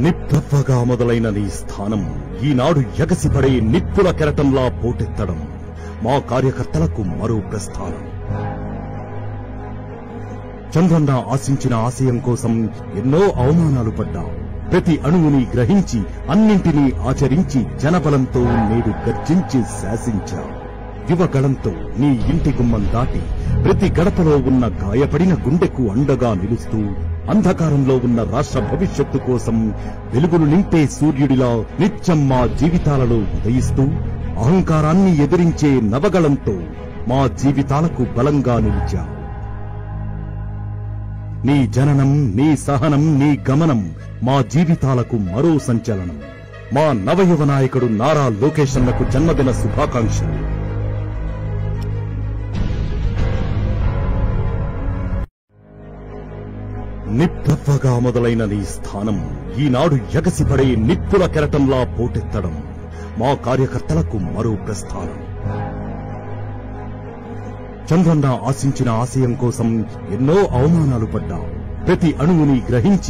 నిప్పగా మొదలైన నీ స్థానం ఈనాడు ఎగసిపడే నిప్పుల కెరటంలా పోటెత్తడం మా కార్యకర్తలకు మరో ప్రస్థానం. చంద్రన్న ఆశించిన ఆశయం కోసం ఎన్నో అవమానాలు పడ్డా ప్రతి అణువుని గ్రహించి అన్నింటినీ ఆచరించి జనబలంతో నేడు గర్జించి శాసించా. యువగళంతో నీ ఇంటి గుమ్మం దాటి ప్రతి గడపలో ఉన్న గాయపడిన గుండెకు అండగా నిలుస్తూ అంధకారంలో ఉన్న రాష్ట్ర భవిష్యత్తు కోసం వెలుగులు నింపే సూర్యుడిలా నిత్యం మా జీవితాలలో ఉదయిస్తూ అహంకారాన్ని ఎదిరించే నవగళంతో మా జీవితాలకు బలంగా నిలిచా. నీ జననం, నీ సహనం, నీ గమనం మా జీవితాలకు మరో సంచలనం. మా నవయువ నాయకుడు నారా లోకేష్ అన్నకు జన్మదిన శుభాకాంక్షలు. నిప్పగా మొదలైన నీ స్థానం ఈనాడు ఎగసిపడే నిప్పుల కెరటంలా పోటెత్తడం మా కార్యకర్తలకు మరో ప్రస్థానం. చంద్రన్న ఆశించిన ఆశయం కోసం ఎన్నో అవమానాలు పడ్డా ప్రతి అణువుని గ్రహించి